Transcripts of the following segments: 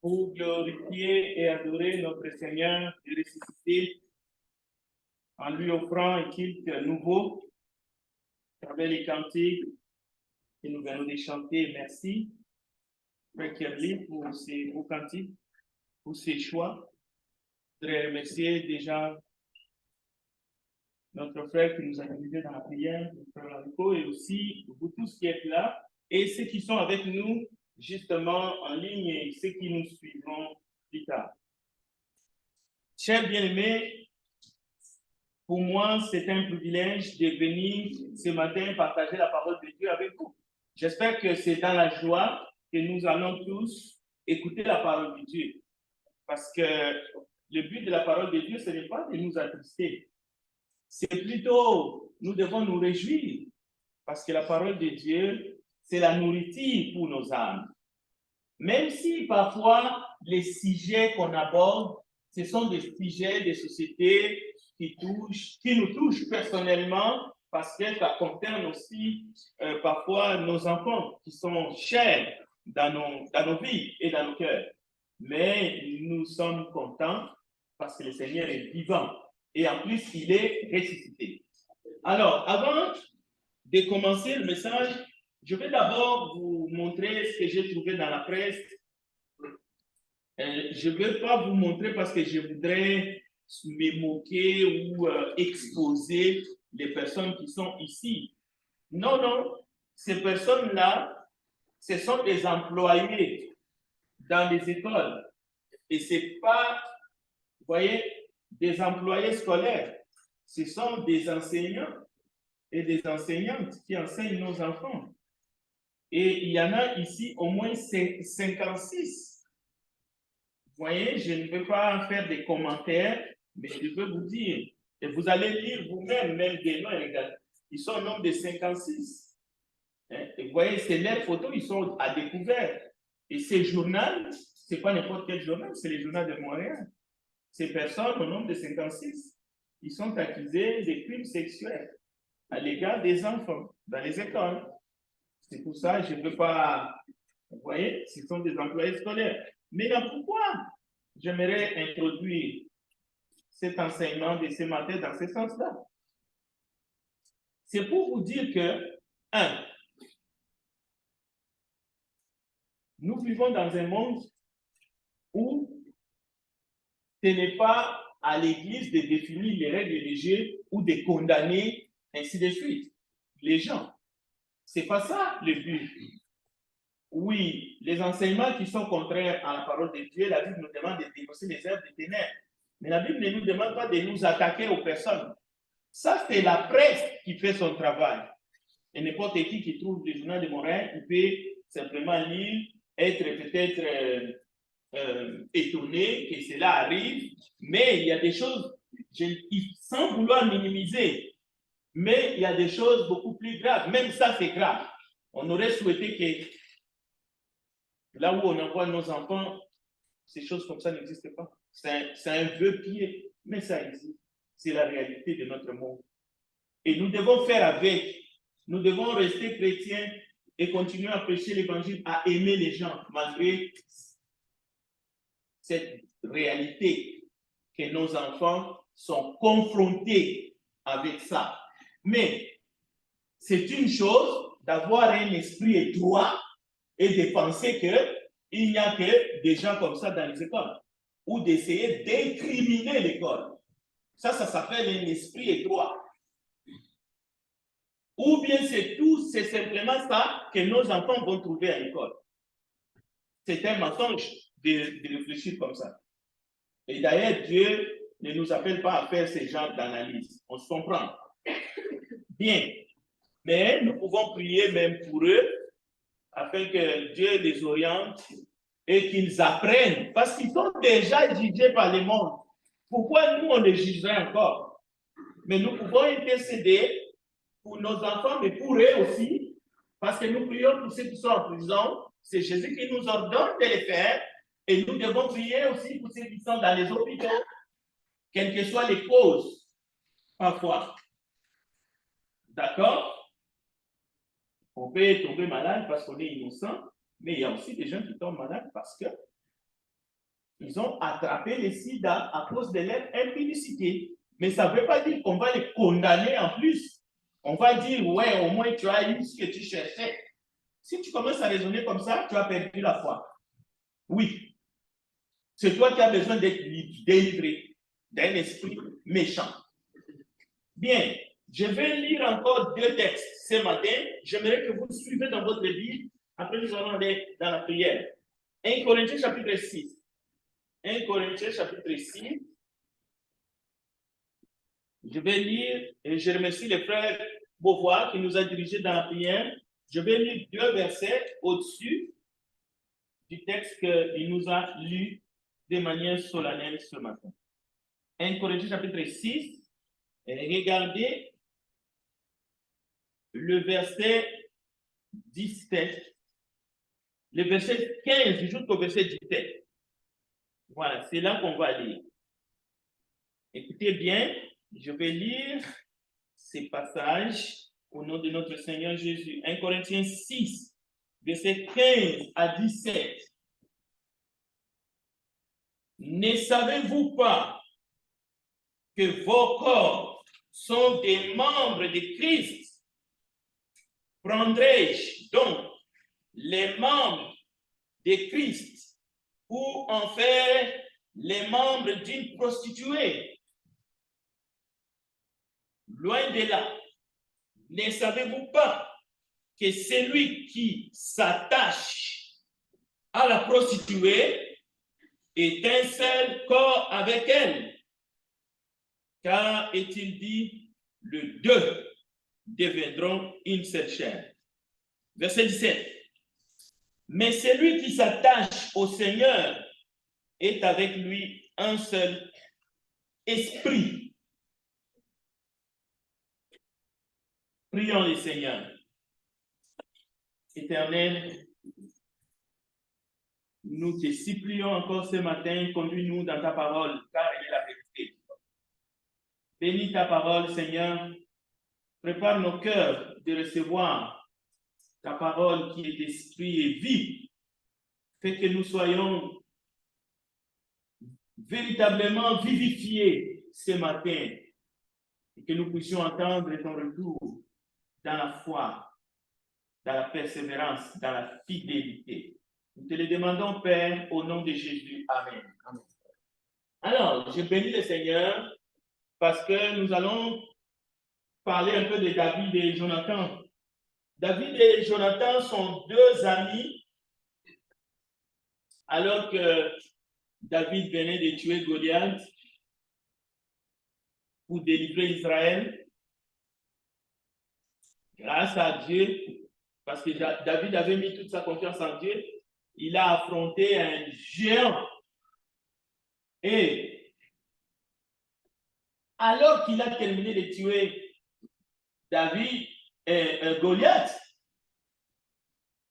pour glorifier et adorer notre Seigneur et ressuscité en lui offrant un culte nouveau à travers les cantiques que nous venons de chanter. Merci, Frère Kerli, pour ces beaux cantiques, pour ces choix. Je voudrais remercier déjà notre frère qui nous a guidés dans la prière, le frère Larico, et aussi vous tous qui êtes là, et ceux qui sont avec nous justement en ligne et ceux qui nous suivront plus tard. Chers bien-aimés, pour moi, c'est un privilège de venir ce matin partager la parole de Dieu avec vous. J'espère que c'est dans la joie que nous allons tous écouter la parole de Dieu. Parce que le but de la parole de Dieu, ce n'est pas de nous attrister. C'est plutôt, nous devons nous réjouir. Parce que la parole de Dieu, c'est la nourriture pour nos âmes. Même si parfois les sujets qu'on aborde, ce sont des sujets de société qui nous touchent personnellement, parce que ça concerne aussi parfois nos enfants qui sont chers dans nos vies et dans nos cœurs. Mais nous sommes contents parce que le Seigneur est vivant et en plus il est ressuscité. Alors, avant de commencer le message, je vais d'abord vous montrer ce que j'ai trouvé dans la presse. Je ne vais pas vous montrer parce que je voudrais me moquer ou exposer les personnes qui sont ici. Non, non, ces personnes-là, ce sont des employés dans les écoles. Et ce n'est pas, vous voyez, des employés scolaires. Ce sont des enseignants et des enseignantes qui enseignent nos enfants. Et il y en a ici au moins 56. Vous voyez, je ne veux pas faire des commentaires, mais je veux vous dire, et vous allez lire vous-même, même des noms, ils sont au nombre de 56. Et vous voyez, c'est leurs photos, ils sont à découvert. Et ces journaux, ce n'est pas n'importe quel journal, c'est le journal de Montréal. Ces personnes, au nombre de 56, ils sont accusés de crimes sexuels à l'égard des enfants dans les écoles. C'est pour ça que je ne veux pas, vous voyez, ce sont des employés scolaires. Mais là, pourquoi j'aimerais introduire cet enseignement de ce matin dans ce sens-là? C'est pour vous dire que, nous vivons dans un monde où ce n'est pas à l'Église de définir les règles religieuses ou de condamner, ainsi de suite, les gens. Ce n'est pas ça le but. Oui, les enseignements qui sont contraires à la parole de Dieu, la Bible nous demande de dénoncer les œuvres des ténèbres. Mais la Bible ne nous demande pas de nous attaquer aux personnes. Ça, c'est la presse qui fait son travail. Et n'importe qui trouve le journal de Montréal, il peut simplement lire, être peut-être étonné que cela arrive, mais il y a des choses, sans vouloir minimiser, mais il y a des choses beaucoup plus graves. Même ça, c'est grave. On aurait souhaité que là où on envoie nos enfants, ces choses comme ça n'existent pas. C'est un vœu pieux, mais ça existe. C'est la réalité de notre monde. Et nous devons faire avec. Nous devons rester chrétiens et continuer à prêcher l'évangile, à aimer les gens, malgré cette réalité que nos enfants sont confrontés avec ça. Mais c'est une chose d'avoir un esprit étroit et de penser qu'il n'y a que des gens comme ça dans les écoles, ou d'essayer d'incriminer l'école. Ça s'appelle un esprit étroit. Ou bien c'est simplement ça que nos enfants vont trouver à l'école. C'est un mensonge de réfléchir comme ça. Et d'ailleurs, Dieu ne nous appelle pas à faire ce genre d'analyse. On se comprend. Bien. Mais nous pouvons prier même pour eux, afin que Dieu les oriente et qu'ils apprennent. Parce qu'ils sont déjà jugés par le monde. Pourquoi nous, on les jugerait encore? Mais nous pouvons intercéder pour nos enfants, mais pour eux aussi, parce que nous prions pour ceux qui sont en prison. C'est Jésus qui nous ordonne de les faire. Et nous devons prier aussi pour ceux qui sont dans les hôpitaux, quelles que soient les causes, parfois. D'accord? On peut tomber malade parce qu'on est innocent, mais il y a aussi des gens qui tombent malades parce que Ils ont attrapé le sida à cause de leur impudicité. Mais ça ne veut pas dire qu'on va les condamner en plus. On va dire, ouais, au moins tu as eu ce que tu cherchais. Si tu commences à raisonner comme ça, tu as perdu la foi. Oui. C'est toi qui as besoin d'être délivré d'un esprit méchant. Bien, je vais lire encore 2 textes ce matin. J'aimerais que vous suivez dans votre Bible. Après, nous allons aller dans la prière. 1 Corinthiens chapitre 6. 1 Corinthiens chapitre 6. Je vais lire, et je remercie les frères Beauvoir qui nous a dirigés dans la prière. Je vais lire 2 versets au-dessus du texte qu'il nous a lu de manière solennelle ce matin. 1 Corinthiens chapitre 6, et regardez le verset 17, le verset 15 jusqu'au verset 17. Voilà, c'est là qu'on va lire. Écoutez bien, je vais lire ces passages au nom de notre Seigneur Jésus. 1 Corinthiens 6, verset 15 à 17. Ne savez-vous pas que vos corps sont des membres de Christ? Prendrai-je donc les membres de Christ pour en faire les membres d'une prostituée? Loin de là. Ne savez-vous pas que celui qui s'attache à la prostituée est un seul corps avec elle? Car est-il dit, les deux deviendront une seule chair. Verset 17. Mais celui qui s'attache au Seigneur est avec lui un seul esprit. Prions le Seigneur. Éternel, nous te supplions encore ce matin, conduis-nous dans ta parole, car elle est la vérité. Bénis ta parole, Seigneur. Prépare nos cœurs de recevoir ta parole qui est esprit et vie. Fais que nous soyons véritablement vivifiés ce matin et que nous puissions entendre ton retour dans la foi, dans la persévérance, dans la fidélité. Nous te le demandons, Père, au nom de Jésus. Amen. Amen. Alors, je bénis le Seigneur parce que nous allons parler un peu de David et Jonathan. David et Jonathan sont 2 amis alors que David venait de tuer Goliath pour délivrer Israël. Grâce à Dieu, parce que David avait mis toute sa confiance en Dieu, il a affronté un géant. Et alors qu'il a terminé de tuer David et Goliath,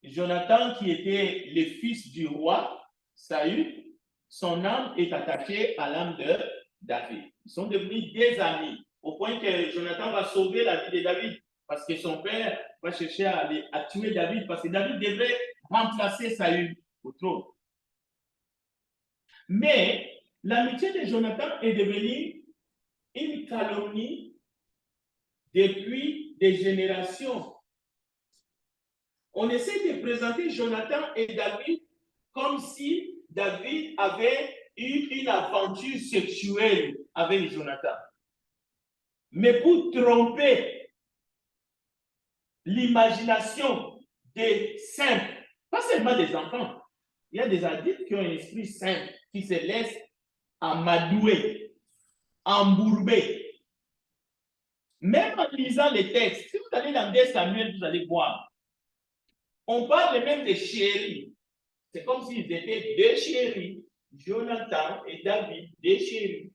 Jonathan, qui était le fils du roi Saül, son âme est attachée à l'âme de David. Ils sont devenus des amis, au point que Jonathan va sauver la vie de David, parce que son père va chercher à tuer David, parce que David devrait remplacer Saül au trône. Mais l'amitié de Jonathan est devenue une calomnie depuis des générations. On essaie de présenter Jonathan et David comme si David avait eu une aventure sexuelle avec Jonathan. Mais pour tromper l'imagination des simples, pas seulement des enfants, il y a des adultes qui ont un esprit simple, qui se laissent amadouer, embourber. Même en lisant les textes, si vous allez dans 2 Samuel, vous allez voir. On parle même de chéris. C'est comme s'ils étaient 2 chéris, Jonathan et David, 2 chéris.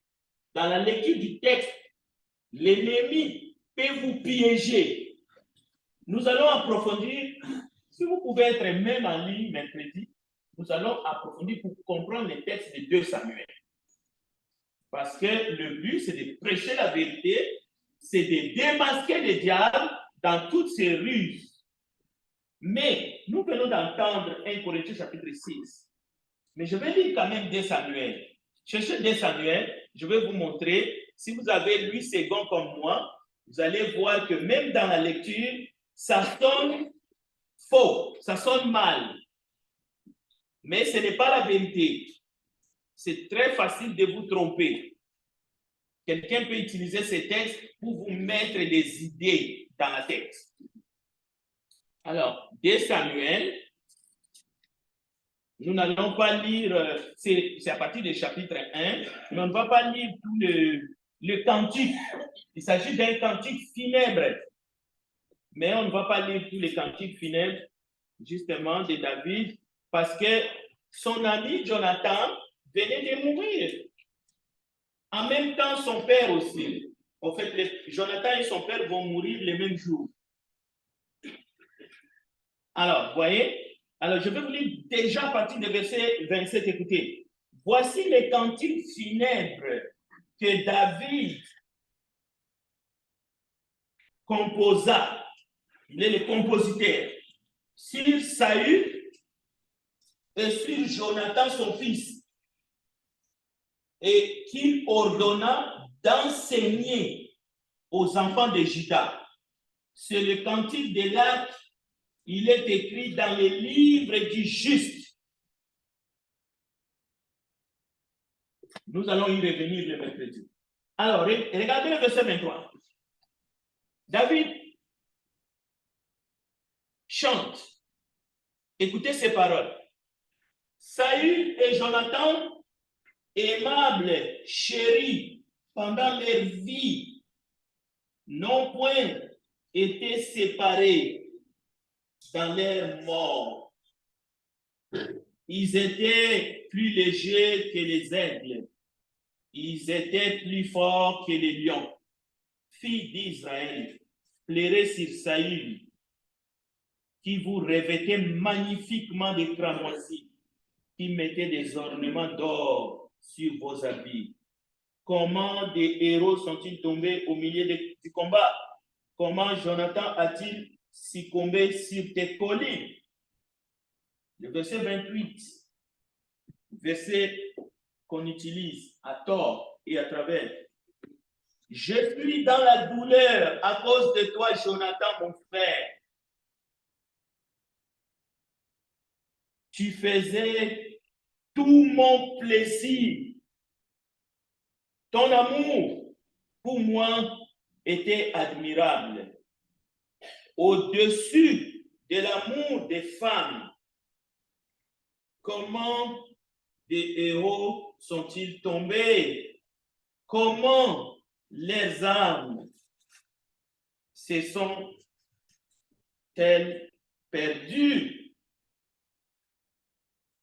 Dans la lecture du texte, l'ennemi peut vous piéger. Nous allons approfondir. Si vous pouvez être même en ligne mercredi, nous allons approfondir pour comprendre les textes de 2 Samuel. Parce que le but, c'est de prêcher la vérité, c'est de démasquer le diable dans toutes ses ruses. Mais nous venons d'entendre 1 Corinthiens chapitre 6. Mais je vais lire quand même 2 Samuel. Cherchez 2 Samuel, je vais vous montrer. Si vous avez 8 secondes comme moi, vous allez voir que même dans la lecture, ça sonne faux, ça sonne mal. Mais ce n'est pas la vérité. C'est très facile de vous tromper. Quelqu'un peut utiliser ces textes pour vous mettre des idées dans la tête. Alors, 2 Samuel, nous n'allons pas lire, c'est à partir du chapitre 1, mais on ne va pas lire tout le cantique. Il s'agit d'un cantique funèbre. Mais on ne va pas lire tous les cantiques funèbres, justement, de David, parce que son ami Jonathan venait de mourir. En même temps, son père aussi. En fait, Jonathan et son père vont mourir le même jour. Alors, vous voyez? Alors, je vais vous lire déjà à partir du verset 27, écoutez. Voici les cantiques funèbres que David composa. Il est le compositeur. Sur Saül et sur Jonathan, son fils. Et qu'il ordonna d'enseigner aux enfants de Juda. C'est le cantique de l'arc. Il est écrit dans le livre du juste. Nous allons y revenir le mercredi. Alors, regardez le verset 23. David chante. Écoutez ces paroles. Saül et Jonathan, aimables, chéris, pendant leur vie, n'ont point été séparés dans leur mort. Ils étaient plus légers que les aigles. Ils étaient plus forts que les lions. Filles d'Israël, pleurez sur Saül, qui vous revêtait magnifiquement de cramoisis, qui mettait des ornements d'or sur vos habits. Comment des héros sont-ils tombés au milieu du combat? Comment Jonathan a-t-il succombé sur tes collines? Le verset 28, verset qu'on utilise à tort et à travers. Je suis dans la douleur à cause de toi, Jonathan, mon frère. Tu faisais tout mon plaisir. Ton amour pour moi était admirable. Au-dessus de l'amour des femmes, comment des héros sont-ils tombés? Comment les âmes se sont-elles perdues?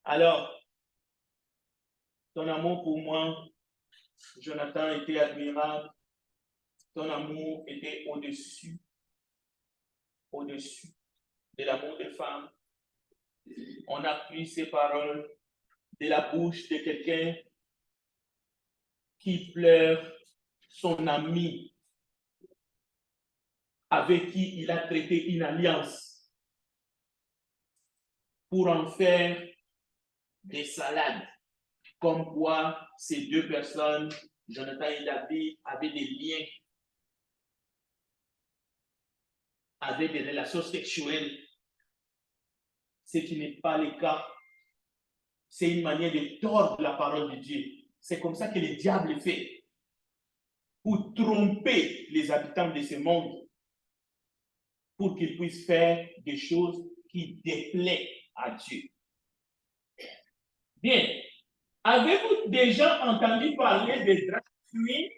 Alors, ton amour pour moi, Jonathan, était admirable. Ton amour était au-dessus de l'amour des femmes. On a pris ces paroles de la bouche de quelqu'un qui pleure son ami avec qui il a traité une alliance pour en faire des salades. Comme quoi ces deux personnes, Jonathan et David, avaient des liens, avaient des relations sexuelles, ce qui n'est pas le cas. C'est une manière de tordre la parole de Dieu. C'est comme ça que le diable fait, pour tromper les habitants de ce monde, pour qu'ils puissent faire des choses qui déplaisent à Dieu. Bien. Avez-vous déjà entendu parler de drag queen?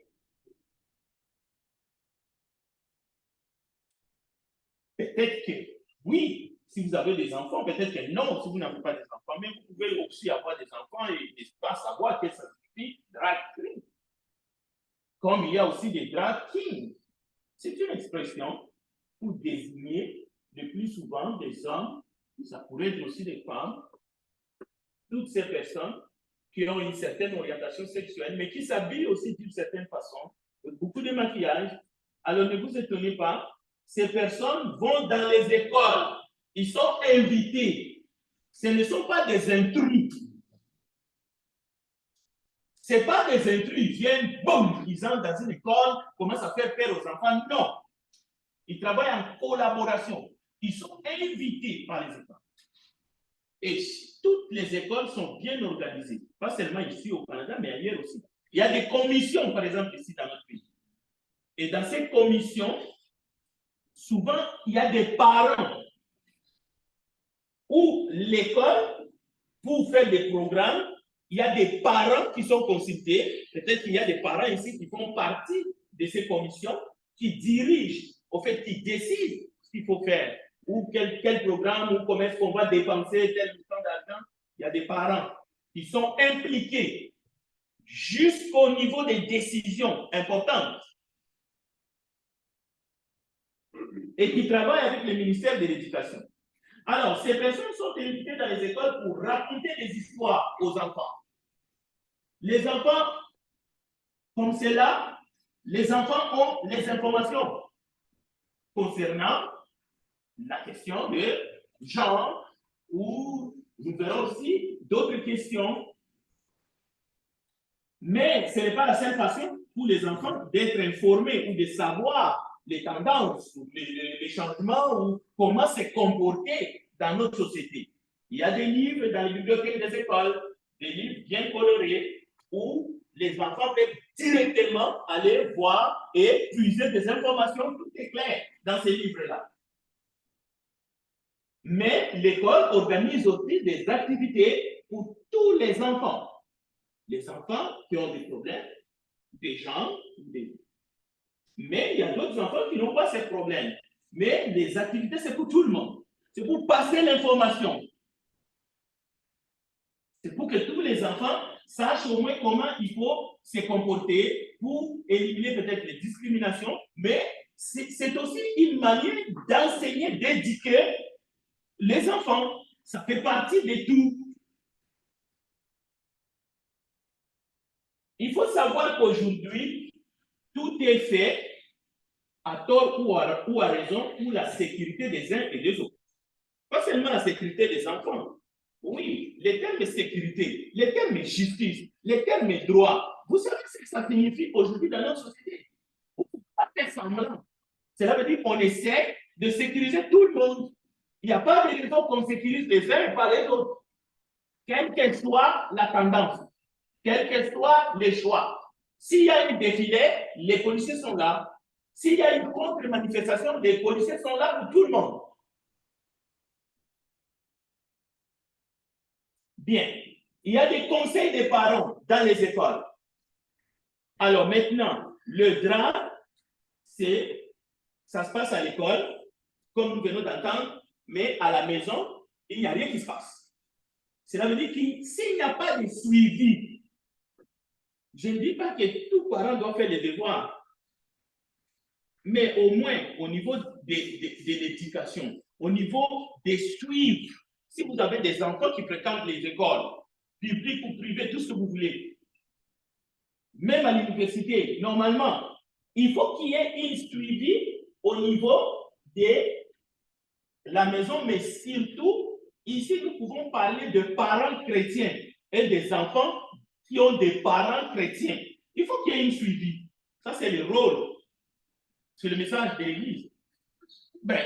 Peut-être que oui, si vous avez des enfants, peut-être que non, si vous n'avez pas des enfants, mais vous pouvez aussi avoir des enfants et ne pas savoir que ça signifie drag queen. Comme il y a aussi des drag kings. C'est une expression pour désigner le plus souvent des hommes, ça pourrait être aussi des femmes, toutes ces personnes qui ont une certaine orientation sexuelle, mais qui s'habillent aussi d'une certaine façon, avec beaucoup de maquillage. Alors ne vous étonnez pas, ces personnes vont dans les écoles, ils sont invités. Ce ne sont pas des intrus. Ce n'est pas des intrus, ils viennent, boum, ils entrent dans une école, commencent à faire peur aux enfants. Non. Ils travaillent en collaboration. Ils sont invités par les écoles. Et toutes les écoles sont bien organisées. Pas seulement ici au Canada, mais ailleurs aussi. Il y a des commissions, par exemple, ici dans notre pays. Et dans ces commissions, souvent, il y a des parents où l'école, pour faire des programmes, il y a des parents qui sont consultés. Peut-être qu'il y a des parents ici qui font partie de ces commissions, qui dirigent, au fait, qui décident ce qu'il faut faire, ou quel programme, ou comment est-ce qu'on va dépenser tel montant d'argent. Il y a des parents qui sont impliqués jusqu'au niveau des décisions importantes et qui travaillent avec le ministère de l'Éducation. Alors, ces personnes sont invitées dans les écoles pour raconter des histoires aux enfants. Les enfants, comme c'est là, les enfants ont les informations concernant la question de genre, ou nous verrons aussi d'autres questions. Mais ce n'est pas la seule façon pour les enfants d'être informés ou de savoir les tendances, les changements, ou comment se comporter dans notre société. Il y a des livres dans les bibliothèques des écoles, des livres bien colorés, où les enfants peuvent directement aller voir et puiser des informations. Tout est clair dans ces livres-là. Mais l'école organise aussi des activités pour tous les enfants. Les enfants qui ont des problèmes, des gens, mais il y a d'autres enfants qui n'ont pas ces problèmes. Mais les activités, c'est pour tout le monde. C'est pour passer l'information. C'est pour que tous les enfants sachent au moins comment il faut se comporter pour éliminer peut-être les discriminations, mais c'est aussi une manière d'enseigner, d'éduquer les enfants. Ça fait partie de tout. Il faut savoir qu'aujourd'hui, tout est fait à tort ou à raison pour la sécurité des uns et des autres. Pas seulement la sécurité des enfants. Oui, les termes sécurité, les termes justice, les termes droit, vous savez ce que ça signifie aujourd'hui dans notre société? On ne peut pas faire semblant. Cela veut dire qu'on essaie de sécuriser tout le monde. Il n'y a pas de raison qu'on sécurise les uns par les autres. Quelle que soit la tendance, quel que soit les choix. S'il y a une défilé, les policiers sont là. S'il y a une contre-manifestation, les policiers sont là pour tout le monde. Bien. Il y a des conseils des parents dans les écoles. Alors maintenant, le drame, ça se passe à l'école, comme nous venons d'entendre, mais à la maison, il n'y a rien qui se passe. Cela veut dire que s'il n'y a pas de suivi, je ne dis pas que tout parent doit faire les devoirs, mais au moins au niveau de l'éducation, au niveau des suivre. Si vous avez des enfants qui fréquentent les écoles, publiques ou privées, tout ce que vous voulez, même à l'université, normalement, il faut qu'il y ait un suivi au niveau de la maison, mais surtout, ici, nous pouvons parler de parents chrétiens et des enfants qui ont des parents chrétiens. Il faut qu'il y ait un suivi. Ça, c'est le rôle. C'est le message de l'Église. Ben,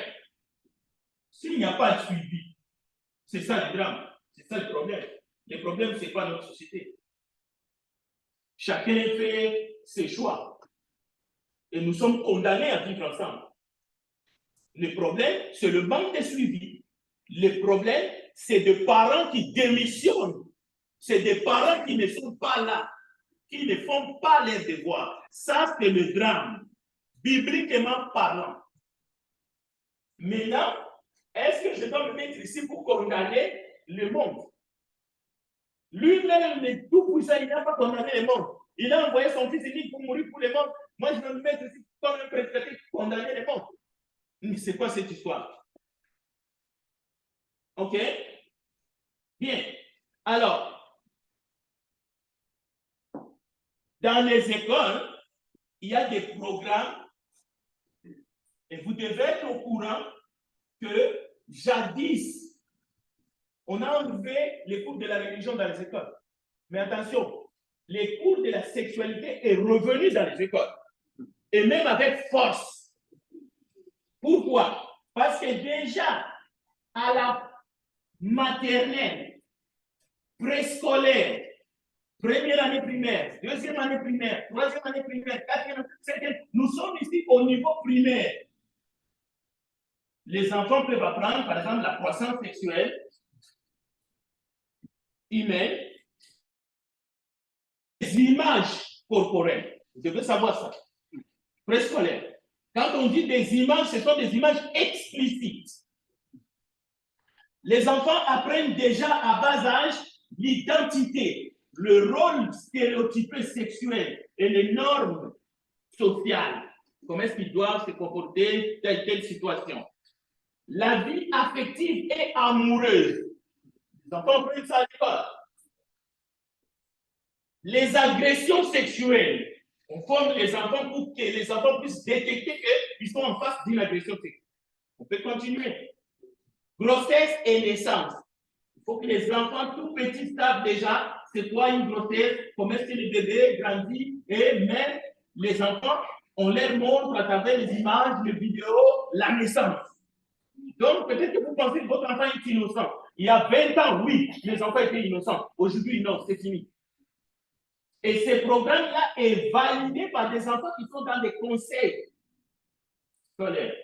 s'il n'y a pas de suivi, c'est ça le drame, c'est ça le problème. Le problème, ce n'est pas notre société. Chacun fait ses choix. Et nous sommes condamnés à vivre ensemble. Le problème, c'est le manque de suivi. Le problème, c'est des parents qui démissionnent. C'est des parents qui ne sont pas là, qui ne font pas leurs devoirs. Ça, c'est le drame, bibliquement parlant. Maintenant, est-ce que je dois me mettre ici pour condamner le monde? Lui-même, le Tout-Puissant, il n'a pas condamné le monde. Il a envoyé son fils unique pour mourir pour le monde. Moi, je vais me mettre ici comme un prédicateur pour condamner le monde. Mais c'est quoi cette histoire? OK? Bien. Alors, dans les écoles, il y a des programmes et vous devez être au courant que jadis, on a enlevé les cours de la religion dans les écoles. Mais attention, les cours de la sexualité est revenu dans les écoles. Et même avec force. Pourquoi? Parce que déjà, à la maternelle, préscolaire, première année primaire, deuxième année primaire, troisième année primaire, quatrième, cinquième, nous sommes ici au niveau primaire. Les enfants peuvent apprendre, par exemple, la croissance sexuelle humaine, les images corporelles. Vous devez savoir ça. Préscolaire. Quand on dit des images, ce sont des images explicites. Les enfants apprennent déjà à bas âge l'identité, le rôle stéréotypé sexuel et les normes sociales. Comment est-ce qu'ils doivent se comporter dans telle situation. La vie affective et amoureuse. Les enfants apprennent ça à l'école. Les agressions sexuelles. On forme les enfants pour que les enfants puissent détecter qu'ils sont en face d'une agression sexuelle. On peut continuer. Grossesse et naissance. Il faut que les enfants tout petits savent déjà c'est quoi une grossesse, comment est-ce que le bébé grandit, et même les enfants, on leur montre à travers les images, les vidéos, la naissance. Donc, peut-être que vous pensez que votre enfant est innocent. Il y a 20 ans, oui, les enfants étaient innocents. Aujourd'hui, non, c'est fini. Et ce programme-là est validé par des enfants qui sont dans des conseils scolaires.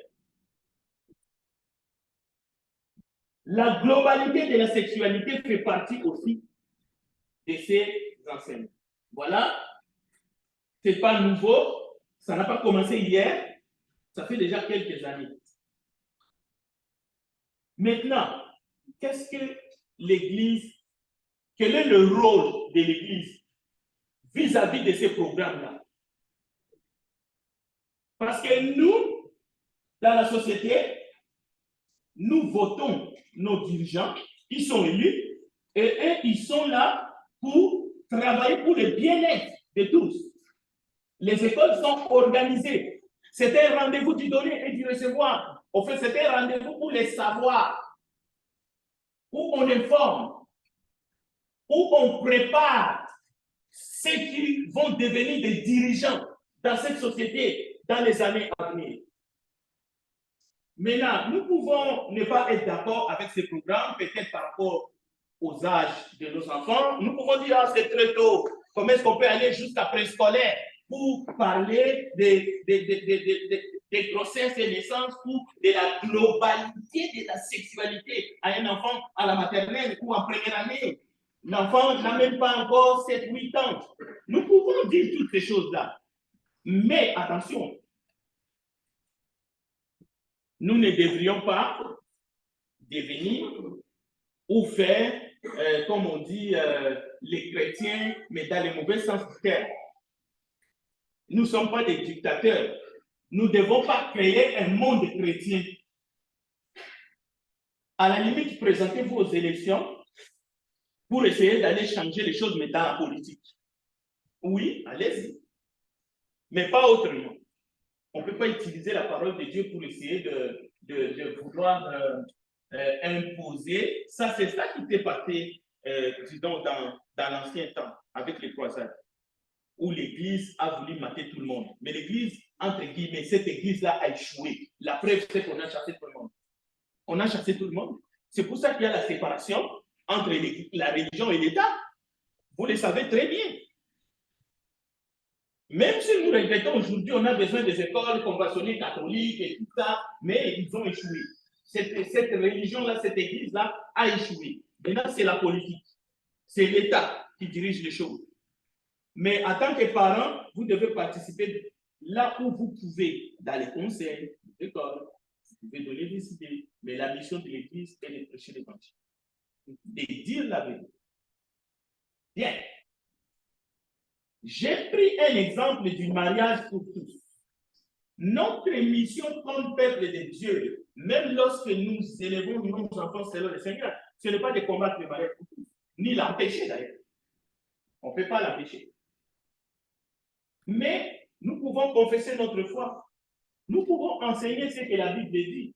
La globalité de la sexualité fait partie aussi de ces enseignements. Voilà, ce n'est pas nouveau, ça n'a pas commencé hier, ça fait déjà quelques années. Maintenant, qu'est-ce que l'Église, quel est le rôle de l'Église vis-à-vis de ces programmes-là? Parce que nous, dans la société, nous votons nos dirigeants, ils sont élus, et ils sont là pour travailler pour le bien-être de tous. Les écoles sont organisées. C'est un rendez-vous du donner et du recevoir. En fait, c'est un rendez-vous pour les savoirs, où on informe, où on prépare ceux qui vont devenir des dirigeants dans cette société dans les années à venir. Maintenant, nous pouvons ne pas être d'accord avec ces programmes, peut-être par rapport aux âges de nos enfants. Nous pouvons dire, ah, c'est très tôt. Comment est-ce qu'on peut aller jusqu'à préscolaire pour parler des grossesses et naissances ou de la globalité de la sexualité à un enfant à la maternelle ou en première année? L'enfant n'a même pas encore 7-8 ans. Nous pouvons dire toutes ces choses-là. Mais attention, nous ne devrions pas devenir ou faire, comme on dit, les chrétiens, mais dans le mauvais sens du terme. Nous ne sommes pas des dictateurs. Nous ne devons pas créer un monde chrétien. À la limite, présentez-vous aux élections pour essayer d'aller changer les choses, mais dans la politique. Oui, allez-y. Mais pas autrement. On ne peut pas utiliser la parole de Dieu pour essayer de vouloir imposer. Ça, c'est ça qui s'est passé, disons, dans l'ancien temps, avec les croisades, où l'Église a voulu mater tout le monde. Mais l'Église, entre guillemets, cette Église-là a échoué. La preuve, c'est qu'on a chassé tout le monde. On a chassé tout le monde. C'est pour ça qu'il y a la séparation entre la religion et l'État. Vous le savez très bien. Même si nous regrettons aujourd'hui, on a besoin des écoles conventionnées catholiques et tout ça, mais ils ont échoué. Cette religion-là, cette église-là a échoué. Maintenant, c'est la politique. C'est l'État qui dirige les choses. Mais en tant que parents, vous devez participer là où vous pouvez, dans les conseils, les écoles, vous pouvez donner des idées. Mais la mission de l'église est de prêcher l'évangile. De dire la vérité. Bien. J'ai pris un exemple du mariage pour tous. Notre mission comme peuple de Dieu, même lorsque nous élevons nos enfants selon le Seigneur, ce n'est pas de combattre le mariage pour tous, ni l'empêcher d'ailleurs. On ne peut pas l'empêcher. Mais nous pouvons confesser notre foi. Nous pouvons enseigner ce que la Bible dit.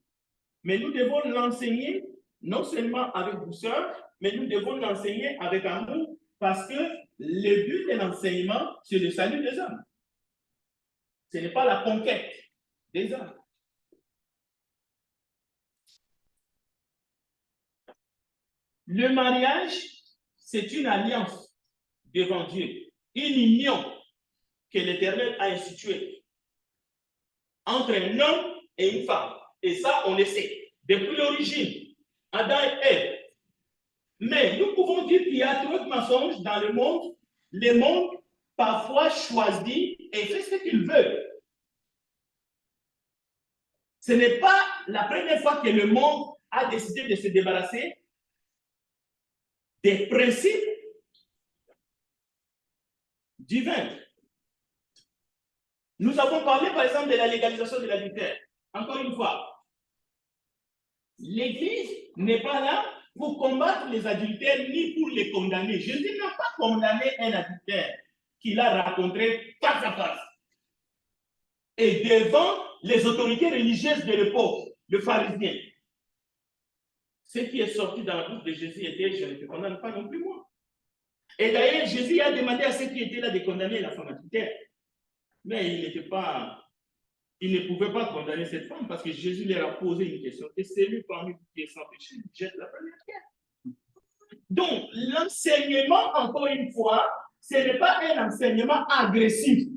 Mais nous devons l'enseigner non seulement avec douceur, mais nous devons l'enseigner avec amour, parce que le but de l'enseignement, c'est le salut des hommes. Ce n'est pas la conquête des hommes. Le mariage, c'est une alliance devant Dieu, une union que l'Éternel a instituée entre un homme et une femme. Et ça, on le sait, depuis l'origine, Adam et Ève. Mais nous pouvons dire qu'il y a trop de mensonges dans le monde. Le monde, parfois, choisit et fait ce qu'il veut. Ce n'est pas la première fois que le monde a décidé de se débarrasser des principes divins. Nous avons parlé, par exemple, de la légalisation de l'adultère. Encore une fois, l'Église n'est pas là pour combattre les adultères ni pour les condamner. Jésus n'a pas condamné un adultère qu'il a rencontré face à face. Et devant les autorités religieuses de l'époque, le pharisien. Ce qui est sorti dans la bouche de Jésus était « Je ne te condamne pas non plus moi ». Et d'ailleurs, Jésus a demandé à ceux qui étaient là de condamner la femme adultère. Mais il ne pouvait pas condamner cette femme parce que Jésus leur a posé une question. Et celui parmi vous qui est sans péché, jette la première pierre. Donc, l'enseignement, encore une fois, ce n'est pas un enseignement agressif.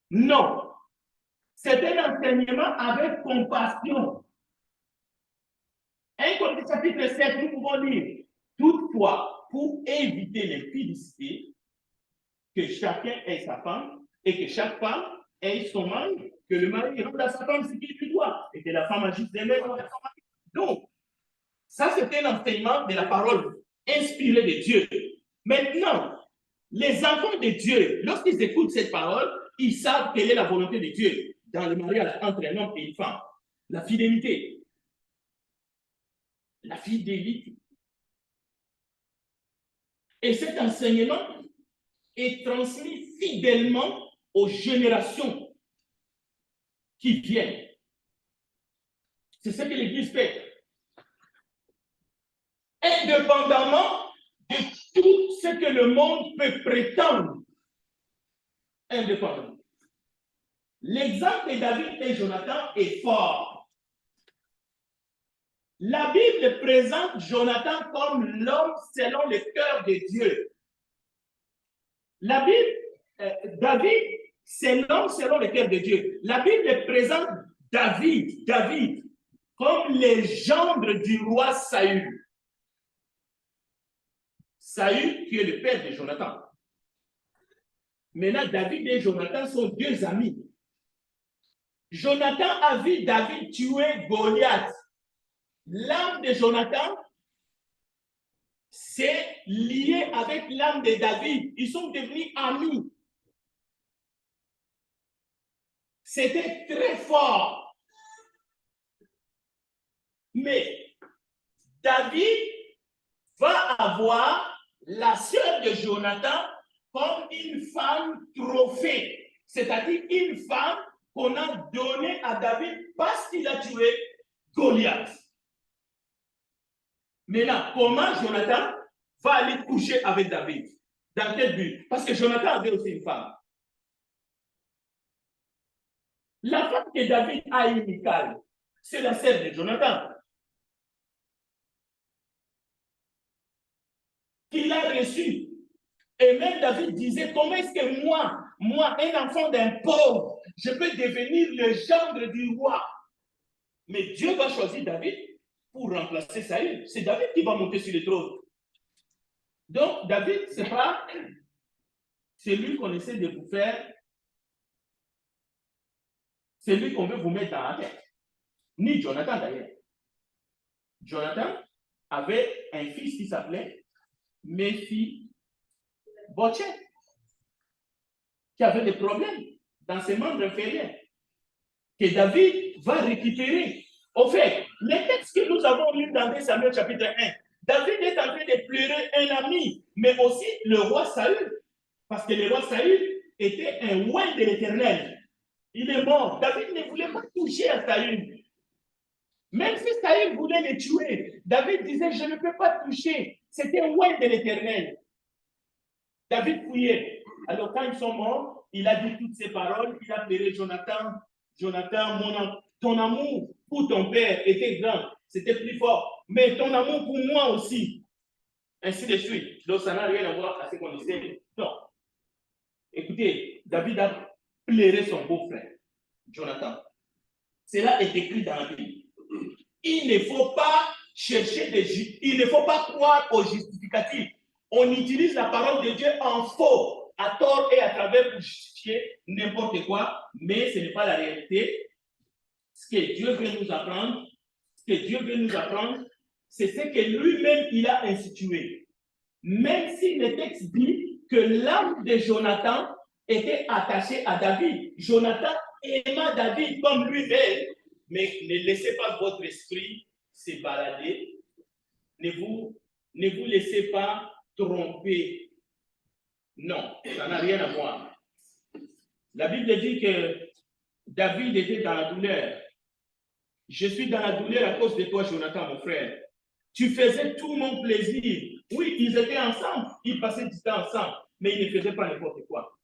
Non. C'est un enseignement avec compassion. 1 Corinthiens chapitre 7, nous pouvons lire. Toutefois, pour éviter l'impudicité, que chacun ait sa femme et que chaque femme ait son mari, que le mari rende à sa femme ce qu'il lui doit et que la femme agisse d'elle-même avec son mari. Donc, ça c'était l'enseignement de la parole inspirée de Dieu. Maintenant, les enfants de Dieu, lorsqu'ils écoutent cette parole, ils savent quelle est la volonté de Dieu dans le mariage entre un homme et une femme. La fidélité. La fidélité. Et cet enseignement est transmis fidèlement aux générations qui viennent. C'est ce que l'Église fait. Indépendamment de tout ce que le monde peut prétendre. Indépendamment. L'exemple de David et Jonathan est fort. La Bible présente Jonathan comme l'homme selon le cœur de Dieu. La Bible, David, c'est l'homme selon le cœur de Dieu. La Bible présente David, comme le gendre du roi Saül. Saül qui est le père de Jonathan. Maintenant, David et Jonathan sont deux amis. Jonathan a vu David tuer Goliath. L'âme de Jonathan s'est liée avec l'âme de David. Ils sont devenus amis. C'était très fort. Mais David va avoir la sœur de Jonathan comme une femme trophée. C'est-à-dire une femme qu'on a donnée à David parce qu'il a tué Goliath. Maintenant, comment Jonathan va aller coucher avec David? Dans quel but? Parce que Jonathan avait aussi une femme. La femme que David a eue, Michal, c'est la sœur de Jonathan. Qu'il a reçue. Et même David disait, comment est-ce que moi, un enfant d'un pauvre, je peux devenir le gendre du roi? Mais Dieu va choisir David pour remplacer Saül. C'est David qui va monter sur le trône. Donc, David, c'est pas celui qu'on essaie de vous faire, c'est lui qu'on veut vous mettre dans la tête. Ni Jonathan d'ailleurs. Jonathan avait un fils qui s'appelait Méphibosheth, qui avait des problèmes dans ses membres inférieurs, que David va récupérer. Au fait, les textes que nous avons lus dans 2 Samuel chapitre 1, David est en train de pleurer un ami, mais aussi le roi Saül, parce que le roi Saül était un oint de l'Éternel. Il est mort. David ne voulait pas toucher à Saül. Même si Saül voulait le tuer, David disait, je ne peux pas toucher. C'était loin de l'Éternel. David fouillait. Alors, quand ils sont morts, il a dit toutes ces paroles. Il a appelé Jonathan. Jonathan, ton amour pour ton père était grand. C'était plus fort. Mais ton amour pour moi aussi. Ainsi de suite. Donc, ça n'a rien à voir avec ce qu'on disait. Non. Écoutez, David a pleuré son beau-frère, Jonathan. Cela est écrit dans la Bible. Il ne faut pas chercher il ne faut pas croire aux justificatifs. On utilise la parole de Dieu en faux, à tort et à travers pour justifier n'importe quoi, mais ce n'est pas la réalité. Ce que Dieu veut nous apprendre, c'est ce que lui-même il a institué. Même si le texte dit que l'âme de Jonathan était attachée à David. Jonathan aima David comme lui-même, mais ne laissez pas votre esprit se balader. Ne vous laissez pas tromper. Non, ça n'a rien à voir. La Bible dit que David était dans la douleur. Je suis dans la douleur à cause de toi, Jonathan, mon frère. Tu faisais tout mon plaisir. Oui, ils étaient ensemble, ils passaient du temps ensemble, mais ils ne faisaient pas n'importe quoi.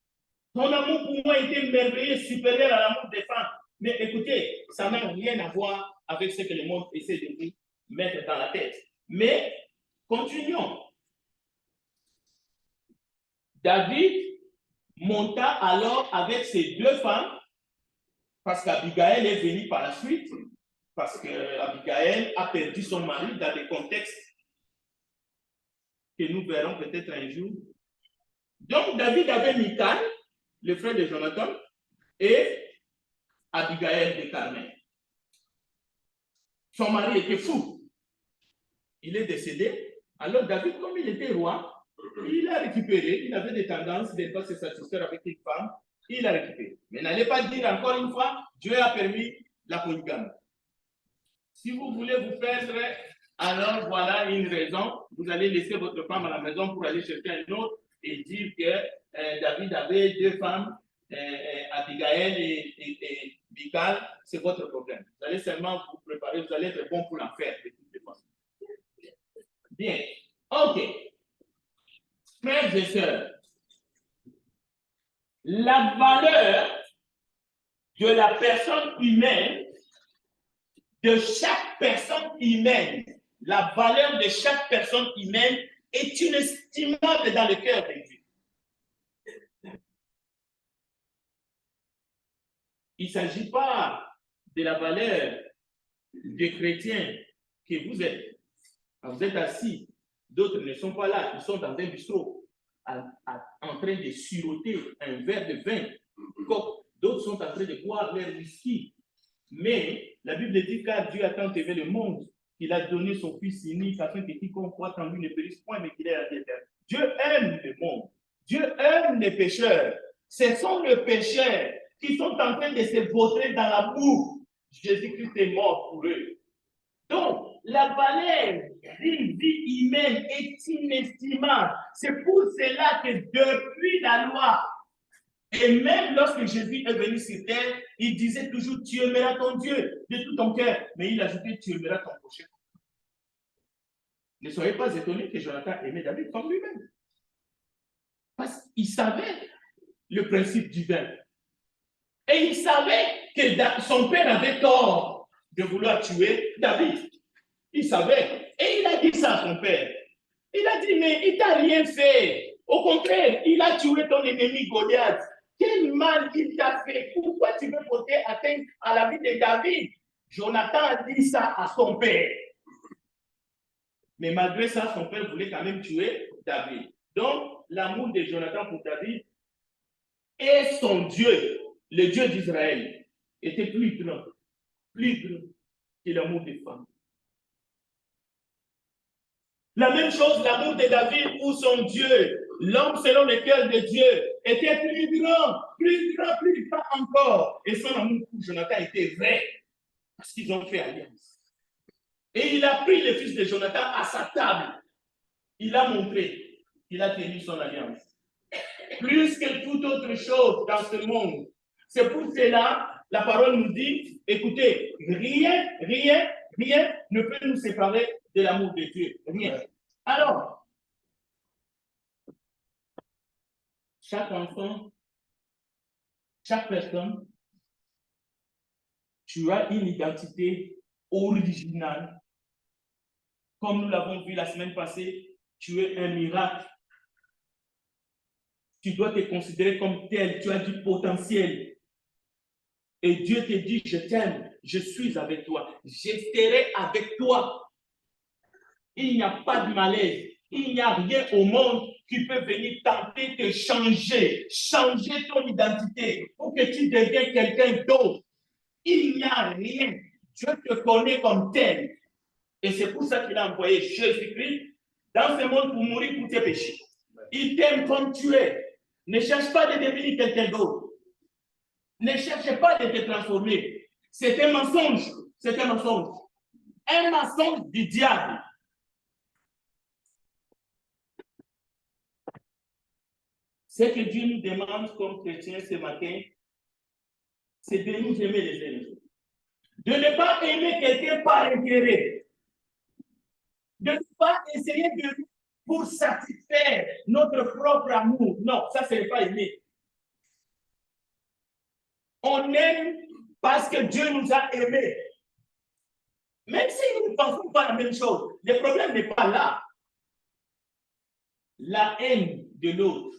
Ton amour pour moi était merveilleux, supérieur à l'amour des femmes. Mais écoutez, ça n'a rien à voir avec ce que le monde essaie de vous mettre dans la tête. Mais, continuons. David monta alors avec ses deux femmes, parce qu'Abigail est venue par la suite, parce qu'Abigail a perdu son mari dans des contextes que nous verrons peut-être un jour. Donc, David avait Michal, le frère de Jonathan, et Abigail de Carmel. Son mari était fou. Il est décédé. Alors, David, comme il était roi, il a récupéré. Il avait des tendances de ne pas se satisfaire avec une femme. Il a récupéré. Mais n'allez pas dire encore une fois, Dieu a permis la polygamie. Si vous voulez vous perdre, alors voilà une raison. Vous allez laisser votre femme à la maison pour aller chercher un autre et dire que David avait deux femmes, Abigail et Michal, c'est votre problème. Vous allez seulement vous préparer, vous allez être bon pour l'enfer de toutes les façons. Bien. OK. Frères et sœurs, la valeur de la personne humaine, de chaque personne humaine, la valeur de chaque personne humaine est inestimable dans le cœur de Dieu. Il ne s'agit pas de la valeur des chrétiens que vous êtes. Vous êtes assis, d'autres ne sont pas là, ils sont dans un bistrot, en train de siroter un verre de vin. D'autres sont en train de boire leur whisky. Mais la Bible dit car Dieu a tant aimé le monde qu'il a donné son Fils unique afin que quiconque croit en lui ne périsse point, mais qu'il ait la vie éternelle. Dieu aime le monde. Dieu aime les pécheurs. Ce sont les pécheurs qui sont en train de se vautrer dans la boue. Jésus-Christ est mort pour eux. Donc, la valeur d'une vie humaine est inestimable. C'est pour cela que depuis la loi, et même lorsque Jésus est venu sur terre, il disait toujours, tu aimeras ton Dieu de tout ton cœur. Mais il ajoutait, tu aimeras ton prochain. Ne soyez pas étonnés que Jonathan aimait David comme lui-même. Parce qu'il savait le principe divin. Et il savait que son père avait tort de vouloir tuer David. Il savait. Et il a dit ça à son père. Il a dit, mais il t'a rien fait. Au contraire, il a tué ton ennemi Goliath. Quel mal il t'a fait? Pourquoi tu veux porter atteinte à la vie de David? Jonathan a dit ça à son père. Mais malgré ça, son père voulait quand même tuer David. Donc, l'amour de Jonathan pour David et son Dieu, le Dieu d'Israël, était plus grand que l'amour des femmes. La même chose, l'amour de David pour son Dieu, l'homme selon le cœur de Dieu, était plus grand encore. Et son amour pour Jonathan était vrai, parce qu'ils ont fait alliance. Et il a pris le fils de Jonathan à sa table. Il a montré qu'il a tenu son alliance. Plus que toute autre chose dans ce monde. C'est pour cela, la parole nous dit, écoutez, rien ne peut nous séparer de l'amour de Dieu. Rien. Alors, chaque enfant, chaque personne, tu as une identité originale. Comme nous l'avons vu la semaine passée, tu es un miracle. Tu dois te considérer comme tel, tu as du potentiel. Et Dieu te dit, je t'aime, je suis avec toi, j'esterai avec toi. Il n'y a pas de malaise, il n'y a rien au monde qui peut venir tenter de changer ton identité pour que tu deviennes quelqu'un d'autre. Il n'y a rien. Dieu te connaît comme tel. Et c'est pour ça qu'il a envoyé Jésus-Christ dans ce monde pour mourir pour tes péchés. Il t'aime comme tu es. Ne cherche pas de devenir quelqu'un d'autre. Ne cherche pas de te transformer. C'est un mensonge. C'est un mensonge. Un mensonge du diable. Ce que Dieu nous demande comme chrétiens ce matin, c'est de nous aimer les uns les autres. De ne pas aimer quelqu'un par intérêt. De ne pas essayer de pour satisfaire notre propre amour. Non, ça, ce n'est pas aimer. On aime parce que Dieu nous a aimés. Même si nous ne pensons pas la même chose, le problème n'est pas là. La haine de l'autre,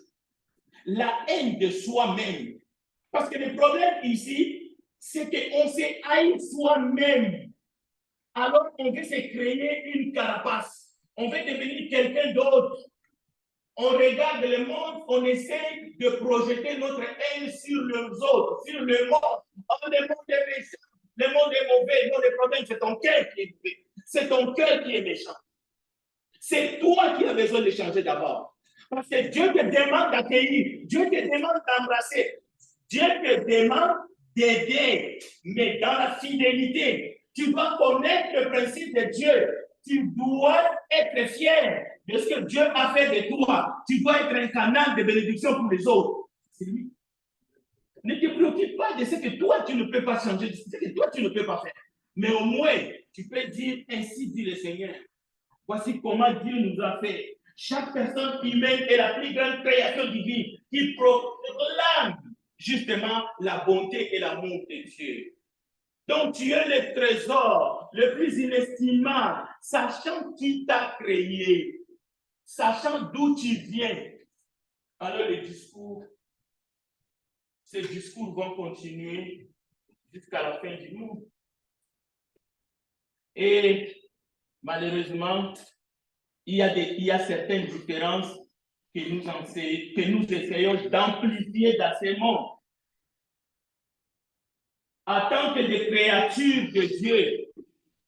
la haine de soi-même. Parce que le problème ici, c'est qu'on s'est haï soi-même. Alors, on veut se créer une carapace. On veut devenir quelqu'un d'autre. On regarde le monde, on essaie de projeter notre haine sur les autres, sur le monde. Oh, le monde est méchant, le monde est mauvais. Non, le problème, c'est ton cœur qui est mauvais. C'est ton cœur qui est méchant. C'est toi qui as besoin de changer d'abord. Parce que Dieu te demande d'accueillir, Dieu te demande d'embrasser, Dieu te demande d'aider, mais dans la fidélité. Tu dois connaître le principe de Dieu. Tu dois être fier de ce que Dieu a fait de toi. Tu dois être un canal de bénédiction pour les autres. C'est lui. Ne te préoccupe pas de ce que toi, tu ne peux pas changer, de ce que toi, tu ne peux pas faire. Mais au moins, tu peux dire, ainsi dit le Seigneur. Voici comment Dieu nous a fait. Chaque personne humaine est la plus grande création divine qui proclame justement la bonté et l'amour de Dieu. Donc, tu es le trésor le plus inestimable, sachant qui t'a créé, sachant d'où tu viens. Alors, ces discours vont continuer jusqu'à la fin du monde. Et malheureusement, il y a certaines différences que nous essayons d'amplifier dans ce monde. En tant que des créatures de Dieu,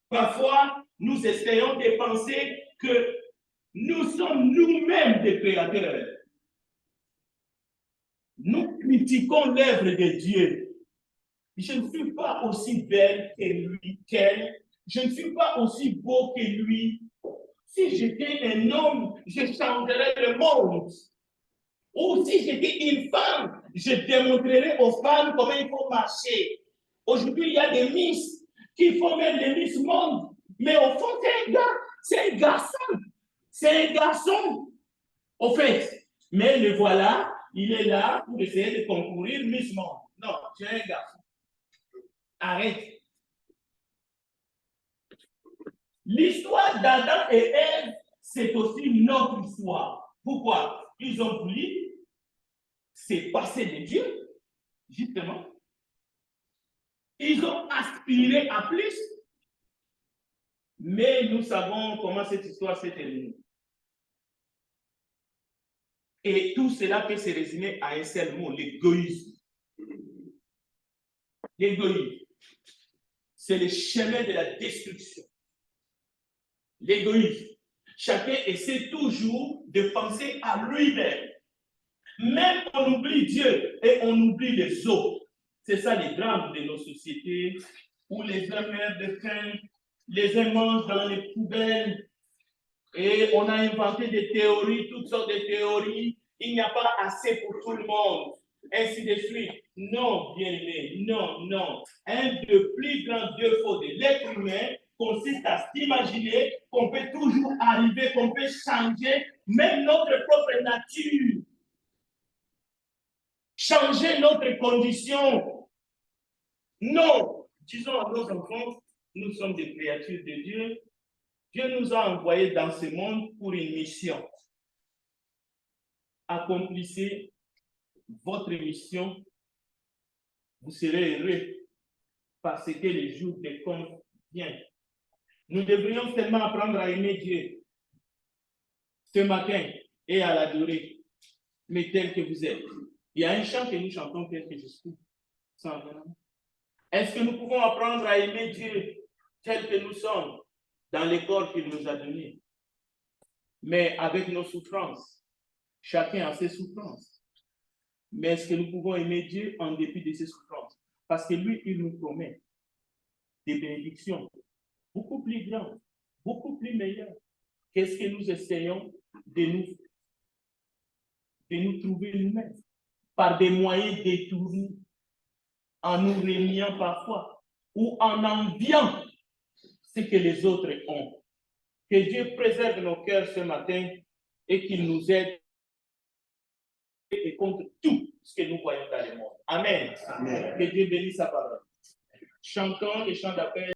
parfois, nous essayons de penser que nous sommes nous-mêmes des créateurs. Nous critiquons l'œuvre de Dieu. Je ne suis pas aussi belle que lui, qu'elle. Je ne suis pas aussi beau que lui. Si j'étais un homme, je changerais le monde. Ou si j'étais une femme, je démontrerais aux femmes comment il faut marcher. Aujourd'hui, il y a des Miss qui font même des Miss Monde. Mais au fond, c'est un garçon. C'est un garçon, au fait. Mais le voilà, il est là pour essayer de concourir Miss Monde. Non, c'est un garçon. Arrête. L'histoire d'Adam et Ève, c'est aussi notre histoire. Pourquoi? Ils ont voulu se passer de Dieu, justement. Ils ont aspiré à plus, mais nous savons comment cette histoire s'est terminée. Et tout cela peut se résumer à un seul mot, l'égoïsme. L'égoïsme, c'est le chemin de la destruction. L'égoïsme. Chacun essaie toujours de penser à lui-même. Même on oublie Dieu et on oublie les autres. C'est ça les drames de nos sociétés où les uns meurent de faim, les uns mangent dans les poubelles et on a inventé des théories, toutes sortes de théories. Il n'y a pas assez pour tout le monde. Ainsi de suite. Non, bien-aimé, non, non. Un des plus grands défauts de l'être humain consiste à s'imaginer qu'on peut toujours arriver, qu'on peut changer même notre propre nature. changer notre condition. Non, disons à nos enfants, nous sommes des créatures de Dieu. Dieu nous a envoyés dans ce monde pour une mission. Accomplissez votre mission, vous serez heureux parce que le jour des comptes vient. Nous devrions seulement apprendre à aimer Dieu ce matin et à l'adorer, mais tel que vous êtes. Il y a un chant que nous chantons, tel que je suis. Est-ce que nous pouvons apprendre à aimer Dieu tel que nous sommes dans les corps qu'il nous a donnés, mais avec nos souffrances? Chacun a ses souffrances. Mais est-ce que nous pouvons aimer Dieu en dépit de ses souffrances? Parce que lui, il nous promet des bénédictions beaucoup plus grandes, beaucoup plus meilleures. Qu'est-ce que nous essayons de nous trouver nous-mêmes par des moyens détournés, en nous régnant parfois ou en enviant ce que les autres ont. Que Dieu préserve nos cœurs ce matin et qu'il nous aide et contre tout ce que nous voyons dans le monde. Amen. Amen. Que Dieu bénisse sa parole. Chantons les chants d'appel.